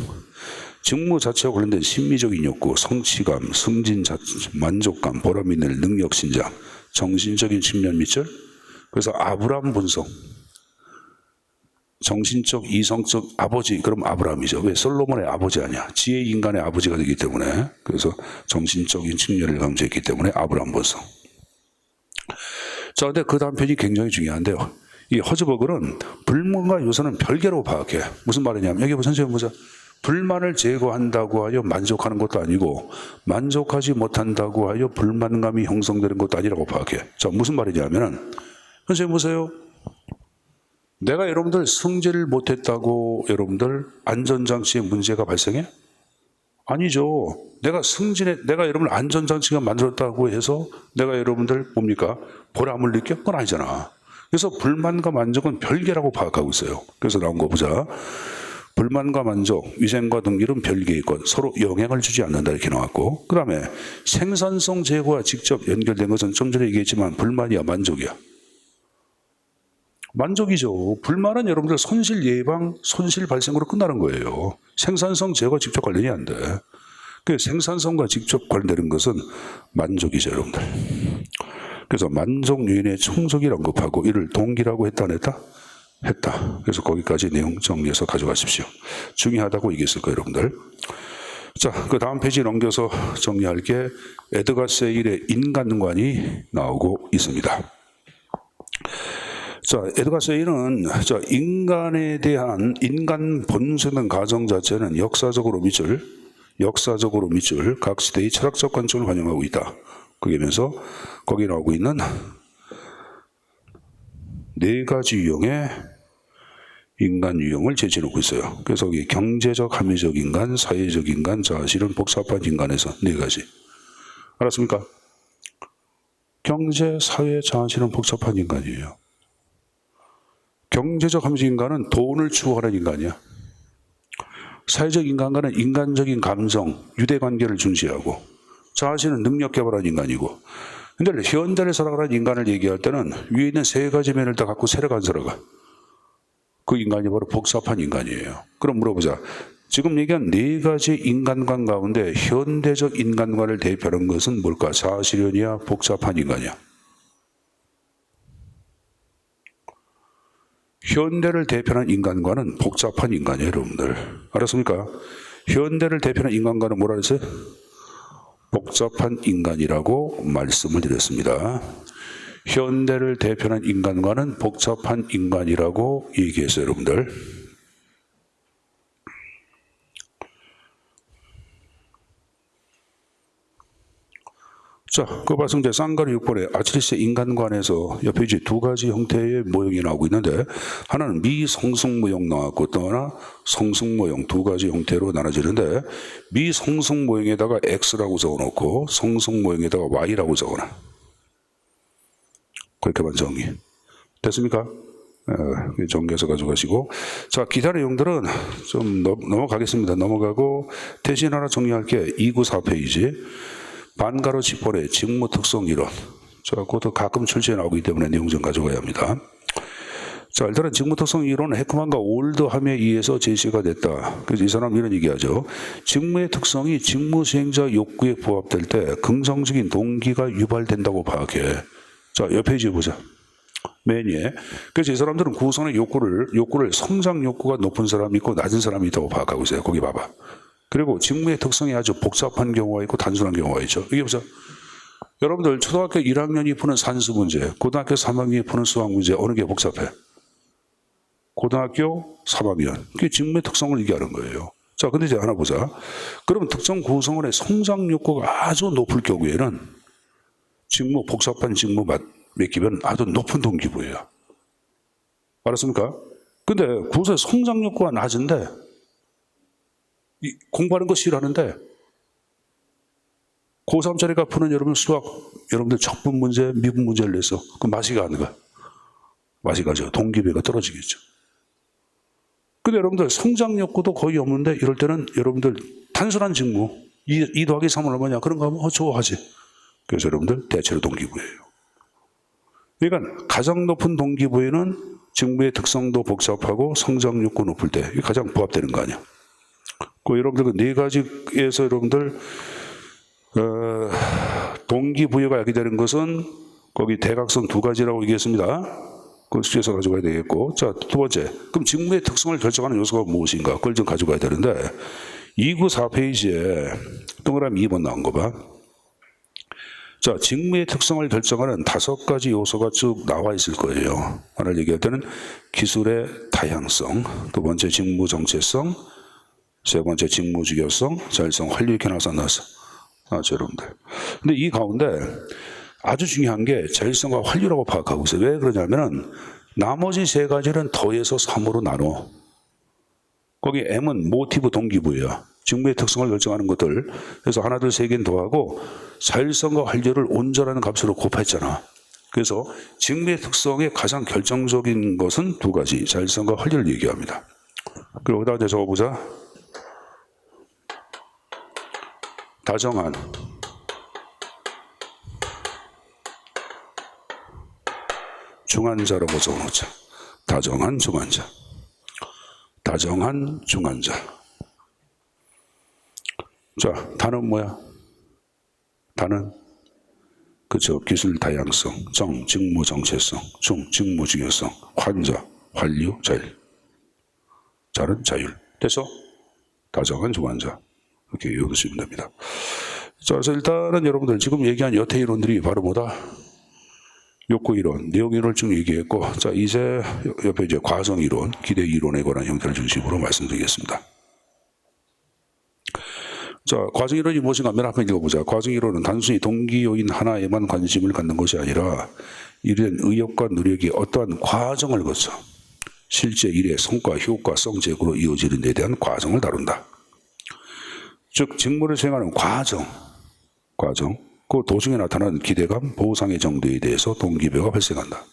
직무 자체와 관련된 심미적인 욕구, 성취감, 승진 자체, 만족감, 보람 있는 능력 신장, 정신적인 측면 밑줄. 그래서 아브람 본성. 정신적, 이성적 아버지, 그럼 아브라함이죠. 왜? 솔로몬의 아버지 아니야. 지혜 인간의 아버지가 되기 때문에. 그래서 정신적인 측면을 강조했기 때문에 아브라함 본성. 자, 근데 그 다음 편이 굉장히 중요한데요. 이 허즈버그는 불만과 요소는 별개로 파악해. 무슨 말이냐면, 여기 선생님 보자. 불만을 제거한다고 하여 만족하는 것도 아니고, 만족하지 못한다고 하여 불만감이 형성되는 것도 아니라고 파악해. 자, 무슨 말이냐면은, 선생님 보세요. 내가 여러분들 승진을 못했다고 여러분들 안전장치에 문제가 발생해? 아니죠. 내가 여러분들 안전장치가 만들었다고 해서 내가 여러분들 뭡니까? 보람을 느껴? 그건 아니잖아. 그래서 불만과 만족은 별개라고 파악하고 있어요. 그래서 나온 거 보자. 불만과 만족, 위생과 등기는 별개의 것, 서로 영향을 주지 않는다 이렇게 나왔고, 그 다음에 생산성 제고와 직접 연결된 것은 좀 전에 얘기했지만 불만이야 만족이야? 만족이죠. 불만은 여러분들 손실 예방, 손실 발생으로 끝나는 거예요. 생산성 제거와 직접 관련이 안 돼. 그 생산성과 직접 관련되는 것은 만족이죠, 여러분들. 그래서 만족 요인의充足이라고 언급하고 이를 동기라고 했다 안 했다? 했다. 그래서 거기까지 내용 정리해서 가져가십시오. 중요하다고 얘기했을 거예요, 여러분들. 자, 그 다음 페이지 넘겨서 정리할 게 에드가 세일의 인간관이 나오고 있습니다. 자, 에드가 세일은 인간에 대한 인간 본성의 가정 자체는 역사적으로 밑줄 각 시대의 철학적 관점을 반영하고 있다. 그러면서 거기 나오고 있는 네 가지 유형의 인간 유형을 제시해놓고 있어요. 그래서 여기 경제적, 합리적 인간, 사회적 인간, 자, 실은 복잡한 인간에서 네 가지. 알았습니까? 경제, 사회, 자아실은 복잡한 인간이에요. 경제적 합리적 인간은 돈을 추구하는 인간이야. 사회적 인간과는 인간적인 감정, 유대관계를 중시하고, 자아실은 능력 개발한 인간이고. 근데 현대를 살아가는 인간을 얘기할 때는 위에 있는 세 가지 면을 다 갖고 세력안 살아가. 그 인간이 바로 복잡한 인간이에요. 그럼 물어보자. 지금 얘기한 네 가지 인간관 가운데 현대적 인간관을 대표하는 것은 뭘까? 자아실현이야? 복잡한 인간이야? 현대를 대표하는 인간관은 복잡한 인간이에요, 여러분들. 알았습니까? 현대를 대표하는 인간관은 뭐라 그랬어요? 복잡한 인간이라고 말씀을 드렸습니다. 현대를 대표하는 인간과는 복잡한 인간이라고 얘기했어요, 여러분들. 자, 그 말씀 쌍가루 6번에 아치리스의 인간관에서 옆에 이제 두 가지 형태의 모형이 나오고 있는데, 하나는 미성숙 모형 나왔고 또 하나 성숙 모형, 두 가지 형태로 나눠지는데, 미성숙 모형에다가 X라고 적어놓고 성숙 모형에다가 Y라고 적어놔. 그렇게만 정리. 됐습니까? 정리해서 가져가시고. 자, 기타 내용들은 좀 넘어가겠습니다. 넘어가고, 대신 하나 정리할 게 294페이지. 반가로 10번의 직무 특성 이론. 자, 그것도 가끔 출시해 나오기 때문에 내용 좀 가져가야 합니다. 자, 일단은 직무 특성 이론은 해크만과 올드함에 의해서 제시가 됐다. 그래서 이 사람 이런 얘기하죠. 직무의 특성이 직무 수행자 욕구에 부합될 때 긍정적인 동기가 유발된다고 파악해. 자, 옆 페이지 보자. 맨 위에. 그래서 이 사람들은 구성의 욕구를 성장 욕구가 높은 사람이 있고 낮은 사람이 있다고 파악하고 있어요. 거기 봐봐. 그리고 직무의 특성이 아주 복잡한 경우가 있고 단순한 경우가 있죠. 이게 보자. 여러분들 초등학교 1학년이 푸는 산수 문제, 고등학교 3학년이 푸는 수학 문제, 어느 게 복잡해? 고등학교 3학년. 그게 직무의 특성을 얘기하는 거예요. 자, 근데 이제 하나 보자. 그러면 특정 구성원의 성장 욕구가 아주 높을 경우에는 복잡한 직무 맡기면 아주 높은 동기부여야. 알았습니까? 근데 구성의 성장 욕구가 낮은데 공부하는 거 싫어하는데 고3짜리가 푸는 여러분 수학, 여러분들 적분 문제, 미분 문제를 내서 그 맛이 가는 거야. 맛이 가죠. 동기부여가 떨어지겠죠. 근데 여러분들 성장 욕구도 거의 없는데 이럴 때는 여러분들 단순한 직무, 2 더하기 3은 얼마냐? 그런 거 하면 좋아하지. 그래서 여러분들 대체로 동기부여예요. 그러니까 가장 높은 동기부여는 직무의 특성도 복잡하고 성장 욕구 높을 때 이게 가장 부합되는 거 아니야. 그 여러분들 그 4가지에서 여러분들 동기부여가 약이되는 것은 거기 대각선 2가지라고 얘기했습니다. 그 숙제에서 가져가야 되겠고. 자, 2번째. 그럼 직무의 특성을 결정하는 요소가 무엇인가? 그걸 좀 가져가야 되는데 294페이지에 동그라미 2번 나온 거 봐. 자, 직무의 특성을 결정하는 5가지 요소가 쭉 나와 있을 거예요. 하나를 얘기할 때는 기술의 다양성, 2번째 직무 정체성, 3번째 직무 주교성, 자율성, 활류 이렇게 나왔어. 여러분들. 근데 이 가운데 아주 중요한 게 자율성과 활류라고 파악하고 있어요. 왜 그러냐면은 나머지 3가지는 더해서 3으로 나눠. 거기 M은 모티브 동기부여야. 직무의 특성을 결정하는 것들. 그래서 하나, 둘, 3개는 더하고 자율성과 활류를 온전한 값으로 곱했잖아. 그래서 직무의 특성의 가장 결정적인 것은 2가지. 자율성과 활류를 얘기합니다. 그리고 그다음에 적어보자. 다정한 중환자라고 적어놓자. 다정한 중환자. 다정한 중환자. 자, 단은 뭐야? 단은 그쵸. 기술 다양성, 정, 직무 정체성, 중, 직무 중요성, 환자, 활류, 자율. 자는 자율. 됐어? 다정한 중환자. 이렇게 외워두시면 됩니다. 자, 그래서 일단은 여러분들 지금 얘기한 여태 이론들이 바로 뭐다? 욕구 이론, 내용 이론을 쭉 얘기했고, 자, 이제 옆에 이제 과정 이론, 기대 이론에 관한 형태를 중심으로 말씀드리겠습니다. 자, 과정 이론이 무엇인가 한번 한번 읽어보자. 과정 이론은 단순히 동기 요인 하나에만 관심을 갖는 것이 아니라 이런 의욕과 노력이 어떠한 과정을 거쳐 실제 일의 성과, 효과, 성적으로 이어지는 데 대한 과정을 다룬다. 즉, 직무를 수행하는 과정, 그 도중에 나타나는 기대감, 보상의 정도에 대해서 동기부여가 발생한다.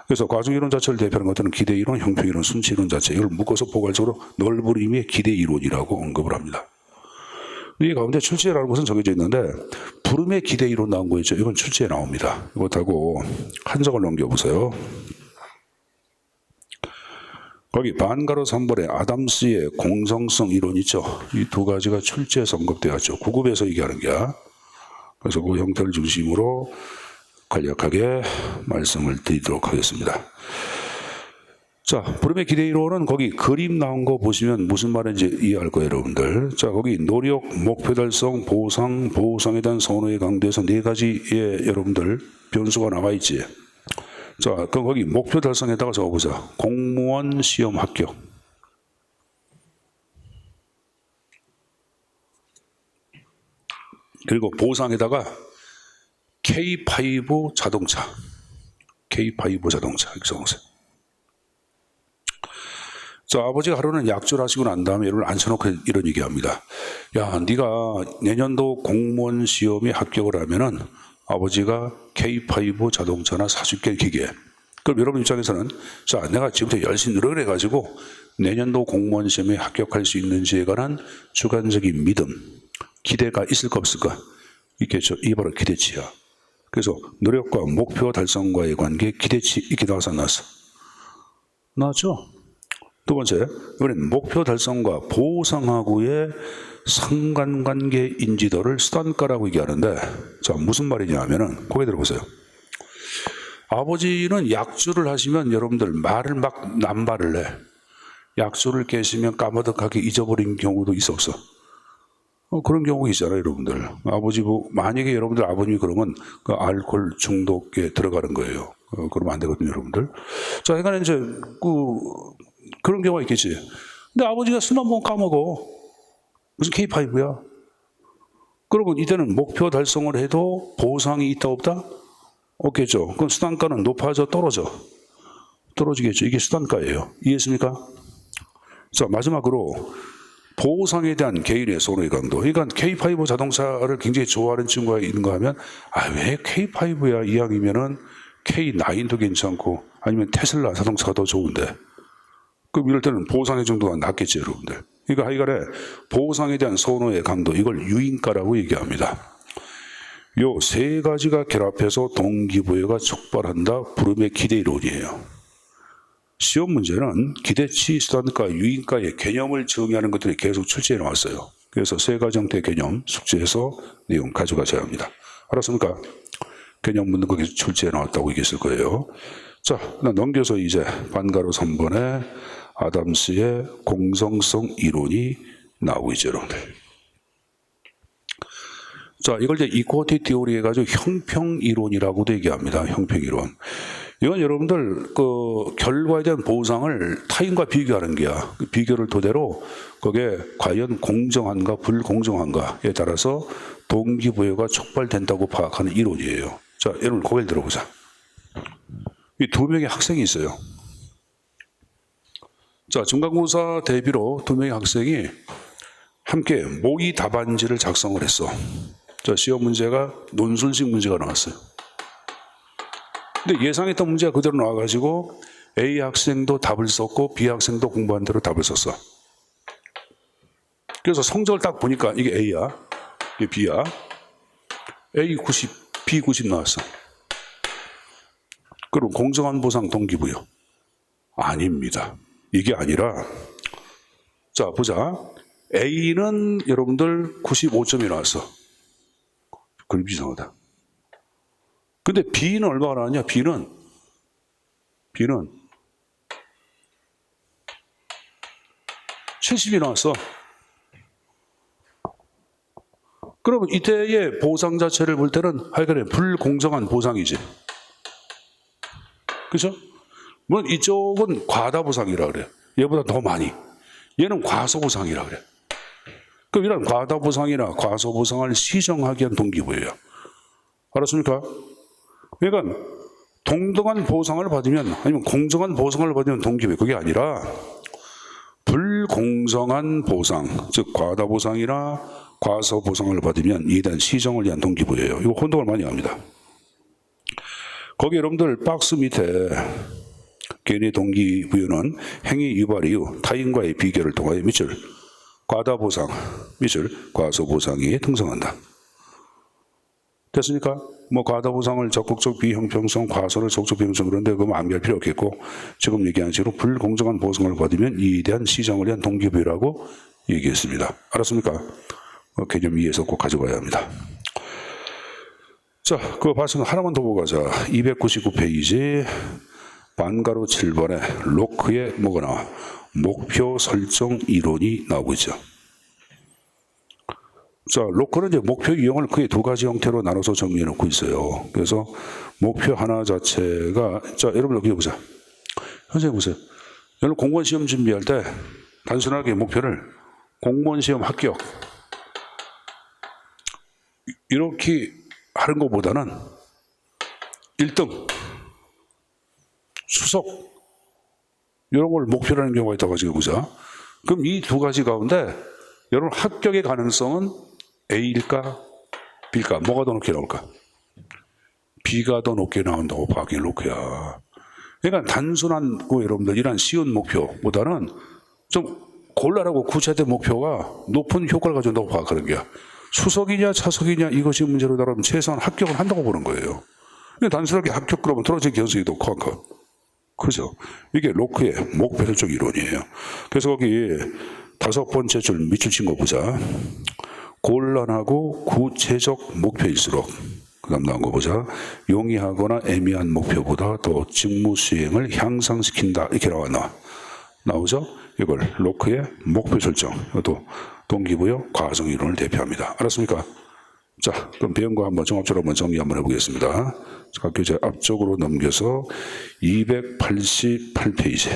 그래서 과정이론 자체를 대표하는 것들은 기대이론, 형평이론, 순치이론 자체, 이걸 묶어서 포괄적으로 넓은 의미의 기대이론이라고 언급을 합니다. 이 가운데 출제라는 것은 정해져 있는데 부름의 기대이론 나온 거 있죠. 이건 출제에 나옵니다. 이것하고 한 장을 넘겨보세요. 거기 반가로 3번에 아담스의 공정성 이론 있죠. 이 2가지가 출제에서 언급되었죠. 9급에서 얘기하는 게야. 그래서 그 형태를 중심으로 간략하게 말씀을 드리도록 하겠습니다. 자, 부름의 기대이론은 거기 그림 나온 거 보시면 무슨 말인지 이해할 거예요, 여러분들. 자, 거기 노력, 목표 달성, 보상, 보상에 대한 선호에 강조해서 4가지의 여러분들 변수가 나와 있지. 자, 그럼 거기 목표 달성에다가 적어보자. 공무원 시험 합격. 그리고 보상에다가 K5 자동차. K5 자동차. 이렇게 적으세요. 자, 아버지가 하루는 약주를 하시고 난 다음에 얘를 앉혀놓고 이런 얘기합니다. 야, 네가 내년도 공무원 시험에 합격을 하면은 아버지가 K5 자동차나 사줄게 기계. 그럼 여러분 입장에서는 자, 내가 지금부터 열심히 노력을 해가지고 내년도 공무원 시험에 합격할 수 있는지에 관한 주관적인 믿음, 기대가 있을까 없을까? 있겠죠. 이게 바로 기대치야. 그래서 노력과 목표 달성과의 관계, 기대치 이렇게 나와서 나왔어. 나왔죠? 2번째, 이번엔 목표 달성과 보상하고의 상관관계 인지도를 수단가라고 얘기하는데, 자, 무슨 말이냐 하면은, 고개 들어보세요. 아버지는 약주를 하시면 여러분들 말을 막 남발을 해. 약주를 깨시면 까마득하게 잊어버린 경우도 있었어. 그런 경우가 있잖아요, 여러분들. 만약에 여러분들 아버님이 그러면 그 알코올 중독에 들어가는 거예요. 그러면 안 되거든요, 여러분들. 자, 그러니까 이제 그런 경우가 있겠지. 근데 아버지가 술만 먹으면 까먹어. 무슨 K5야? 그러면 이때는 목표 달성을 해도 보상이 있다 없다? 없겠죠. 그럼 수단가는 높아져 떨어져? 떨어지겠죠. 이게 수단가예요. 이해했습니까? 자, 마지막으로 보상에 대한 개인의 선호의 강도. 그러니까 K5 자동차를 굉장히 좋아하는 친구가 있는가 하면 왜 K5야 이왕이면은 K9도 괜찮고 아니면 테슬라 자동차가 더 좋은데. 그럼 이럴 때는 보상의 정도가 낮겠지 여러분들. 그러니까 하여간에 보상에 대한 선호의 강도 이걸 유인가라고 얘기합니다. 요 세 가지가 결합해서 동기부여가 촉발한다. 부름의 기대 이론이에요. 시험 문제는 기대치, 수단가, 유인가의 개념을 정의하는 것들이 계속 출제해 나왔어요. 그래서 세 가지 형태의 개념 숙제해서 내용 가져가셔야 합니다. 알았습니까? 개념 묻는 거 계속 출제해 나왔다고 얘기했을 거예요. 자, 넘겨서 이제 반가로 3번에 아담스의 공정성 이론이 나오고 있죠, 여러분들. 자, 이걸 이제 이퀄리티 티오리 해가지고 형평 이론이라고도 얘기합니다. 형평 이론. 이건 여러분들 그 결과에 대한 보상을 타인과 비교하는 게야. 그 비교를 토대로 그게 과연 공정한가 불공정한가에 따라서 동기부여가 촉발된다고 파악하는 이론이에요. 자, 여러분 고개를 들어보자. 이 두 명의 학생이 있어요. 자, 중간고사 대비로 두 명의 학생이 함께 모의 답안지를 작성을 했어. 자, 시험 문제가 논술식 문제가 나왔어요. 근데 예상했던 문제가 그대로 나와가지고 A 학생도 답을 썼고 B 학생도 공부한 대로 답을 썼어. 그래서 성적을 딱 보니까 이게 A야, 이게 B야. A 90, B 90 나왔어. 그럼 공정한 보상 동기부여? 아닙니다. 이게 아니라 자 보자. A는 여러분들 95점이 나왔어. 그럼 이상하다. 근데 B는 얼마가 나왔냐? B는 70이 나왔어. 그러면 이때의 보상 자체를 볼 때는 하여간에 불공정한 보상이지. 그렇죠? 물론 이쪽은 과다 보상이라 그래. 얘보다 더 많이. 얘는 과소 보상이라 그래. 그럼 이런 과다 보상이나 과소 보상을 시정하기 위한 동기부여예요. 알았습니까? 그러니까 동등한 보상을 받으면 아니면 공정한 보상을 받으면 동기부여. 그게 아니라 불공정한 보상, 즉 과다 보상이나 과소 보상을 받으면 이에 대한 시정을 위한 동기부여예요. 이거 혼동을 많이 합니다. 거기 여러분들 박스 밑에 개인의 동기부여는 행위 유발 이후 타인과의 비교를 통하여 밑줄 과다 보상, 밑줄 과소 보상이 등장한다. 됐습니까? 뭐 과다 보상을 적극적 비형평성, 과소를 적극적 비형평성 그런데 그거 암기할 필요 없겠고 지금 얘기한 식으로 불공정한 보상을 받으면 이에 대한 시정을 위한 동기부여라고 얘기했습니다. 알았습니까? 개념 이해해서 꼭 가져가야 합니다. 자, 그거 봤으면 하나만 더 보고 가자. 299페이지 반가로 7번에 로크의 뭐가 나와? 목표 설정 이론이 나오고 있죠. 자, 로크는 이제 목표 유형을 크게 두 가지 형태로 나눠서 정리해 놓고 있어요. 그래서 목표 하나 자체가 자, 여러분 여기 보자. 선생님 보세요. 여러분 공무원 시험 준비할 때 단순하게 목표를 공무원 시험 합격 이렇게 하는 것보다는 1등, 수석 이런 걸 목표로 하는 경우가 있다고 지금 보자. 그럼 이 두 가지 가운데 여러분 합격의 가능성은 A일까? B일까? 뭐가 더 높게 나올까? B가 더 높게 나온다고 파악해 놓고야. 그러니까 단순한 여러분들 이런 쉬운 목표보다는 좀 곤란하고 구체된 목표가 높은 효과를 가져온다고 파악하는 거야. 수석이냐 차석이냐 이것이 문제로 다루면 최소한 합격을 한다고 보는 거예요. 단순하게 합격 그러면 떨어질 가능성이 더 커. 그죠? 이게 로크의 목표 설정 이론이에요. 그래서 거기 5번째 줄 밑줄 친 거 보자. 곤란하고 구체적 목표일수록 그 다음 나온 거 보자. 용이하거나 애매한 목표보다 더 직무 수행을 향상시킨다. 이렇게 나오죠? 이걸 로크의 목표 설정. 이것도 동기부여 과정 이론을 대표합니다. 알았습니까? 자, 그럼 배운 거 한번 종합적으로 한번 정리 한번 해보겠습니다. 각 교재 앞쪽으로 넘겨서 288페이지.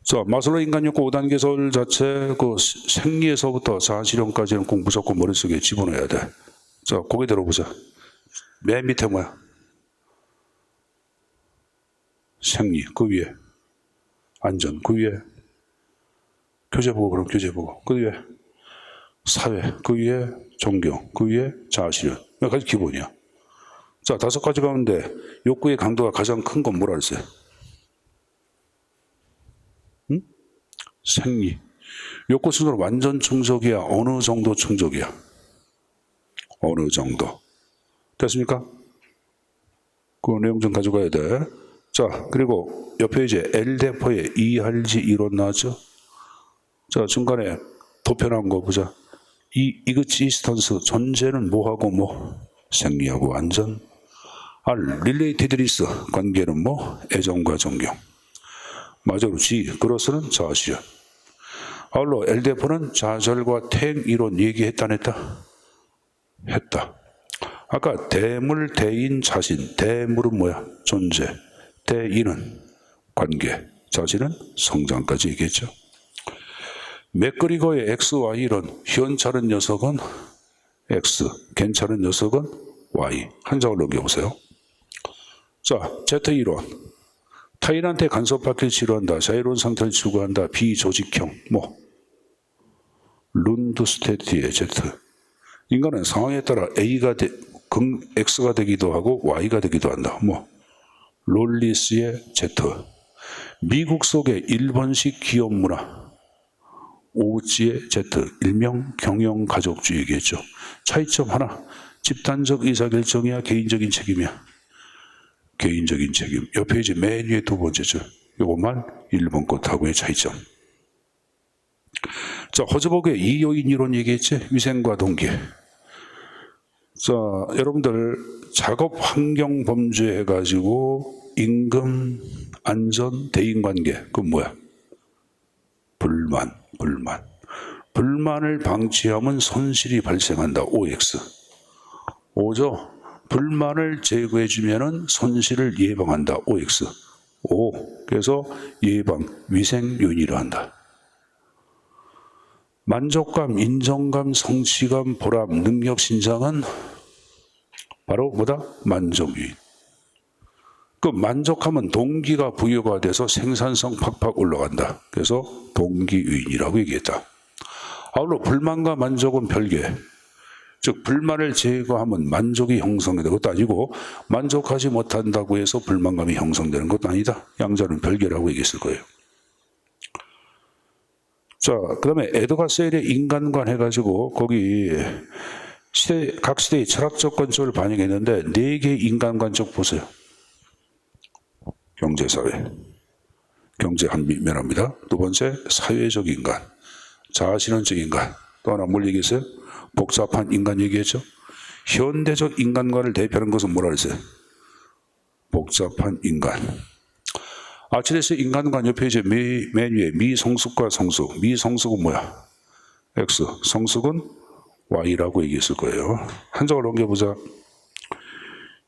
자, 마슬로 인간욕구 5단계설 자체 그 생리에서부터 자아실현까지는 꼭 무조건 머릿속에 집어넣어야 돼. 자, 고개 들어보자. 맨 밑에 뭐야? 생리, 그 위에. 안전, 그 위에. 교재보고, 그럼 교재보고. 그 위에 사회, 그 위에 존경, 그 위에 자아실현. 여기까지 기본이야. 자, 5가지 가운데 욕구의 강도가 가장 큰 건 뭐라 그랬어요? 응? 생리. 욕구 순으로 완전 충족이야? 어느 정도 충족이야? 어느 정도. 됐습니까? 그 내용 좀 가져가야 돼. 자, 그리고 옆에 이제 L대포의 이할지 이론 나왔죠? 자, 중간에 도표 나온 거 보자. 이그지스턴스, 존재는 뭐하고 뭐? 생리하고 완전. 릴레이티드리스, 관계는 뭐? 애정과 존경. 마저로 그로서는 자아실현. 아울러 L대포는 좌절과 탱 이론 얘기했다 안 했다? 했다. 아까 대물, 대인, 자신. 대물은 뭐야? 존재. 대인은 관계. 자신은 성장까지 얘기했죠. 맥그리거의 XY 이론. 현찮은 녀석은 X, 괜찮은 녀석은 Y. 한 장을 넘겨보세요. 자, Z 이론. 타인한테 간섭받길 싫어한다. 자유로운 상태를 추구한다. 비조직형. 뭐? 룬드스테티의 Z. 인간은 상황에 따라 X가 되기도 하고 Y가 되기도 한다. 뭐? 롤리스의 Z. 미국 속의 일본식 기업 문화. 오지의 Z. 일명 경영 가족주의 얘기했죠. 차이점 하나. 집단적 의사결정이야? 개인적인 책임이야? 개인적인 책임. 옆에 이제 맨 위에 두 번째죠. 이것만 일본 것하고의 차이점. 자, 허즈버그의 이요인 이론 얘기했지? 위생과 동기. 자, 여러분들 작업 환경 범죄 해가지고 임금, 안전, 대인관계. 그건 뭐야? 불만을 방치하면 손실이 발생한다. OX. O죠? 불만을 제거해주면 손실을 예방한다. OX. O. 그래서 예방, 위생 요인이라 한다. 만족감, 인정감, 성취감, 보람, 능력 신장은 바로 뭐다? 만족 요인. 그 만족하면 동기가 부여가 돼서 생산성 팍팍 올라간다. 그래서 동기 요인이라고 얘기했다. 아울러 불만과 만족은 별개. 즉 불만을 제거하면 만족이 형성되는 것도 아니고 만족하지 못한다고 해서 불만감이 형성되는 것도 아니다. 양자는 별개라고 얘기했을 거예요. 자, 그 다음에 에드가 세일의 인간관 해가지고 거기 각 시대의 철학적 관점을 반영했는데 4개의 인간관적 보세요. 경제사회. 경제 한 면합니다. 두 번째, 사회적 인간. 자아실현적 인간. 또 하나 뭘 얘기했어요? 복잡한 인간 얘기했죠? 현대적 인간관을 대표하는 것은 뭐라 그랬어요? 복잡한 인간. 아치레스 인간관 옆에 이제 맨 위에 미성숙과 성숙. 미성숙은 뭐야? X. 성숙은 Y라고 얘기했을 거예요. 한 장을 넘겨보자.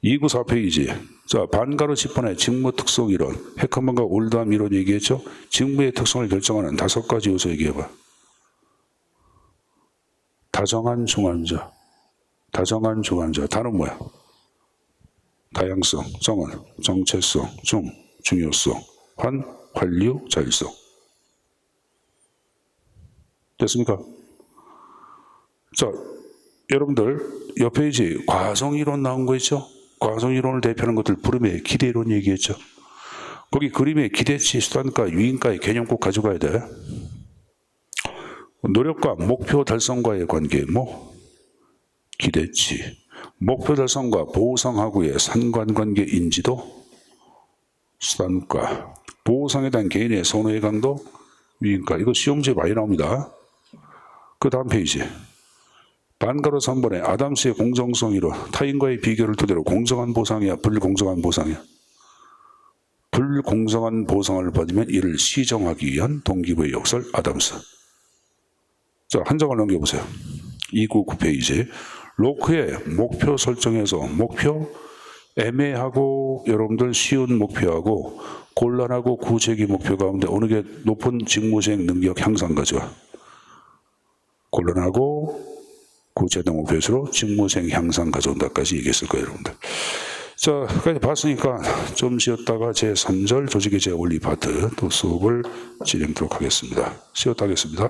294페이지. 자, 반가로 10번의 직무 특성 이론. 해커먼과 올드함 이론 얘기했죠? 직무의 특성을 결정하는 5가지 요소 얘기해봐. 다정한 중환자. 다정한 중환자. 단어는 뭐야? 다양성. 정은 정체성. 중요성. 관류, 자율성. 됐습니까? 자, 여러분들 옆에 이제 과성이론 나온 거 있죠? 과성이론을 대표하는 것들 부름의 기대이론 얘기했죠? 거기 그림의 기대치, 수단과 유인가의 개념 꼭 가져가야 돼. 노력과 목표 달성과의 관계, 뭐? 기대치. 목표 달성과 보상하고의 상관관계 인지도, 수단과. 보상에 대한 개인의 선호의 강도, 유인가. 이거 시험지에 많이 나옵니다. 그 다음 페이지. 반가로 3번에 아담스의 공정성 이론. 타인과의 비교를 토대로 공정한 보상이야, 불공정한 보상이야? 불공정한 보상을 받으면 이를 시정하기 위한 동기부의 역설 아담스. 자, 한 장을 넘겨보세요. 299페이지. 로크의 목표 설정에서 목표, 애매하고 여러분들 쉬운 목표하고 곤란하고 구체적인 목표 가운데 어느 게 높은 직무수행 능력 향상 가져와? 곤란하고 구체적 목표수로 직무수행 향상 가져온다까지 얘기했을 거예요, 여러분들. 자, 까지 봤으니까 좀 쉬었다가 제3절 조직의 제 원리 파트 또 수업을 진행하도록 하겠습니다. 쉬었다 하겠습니다.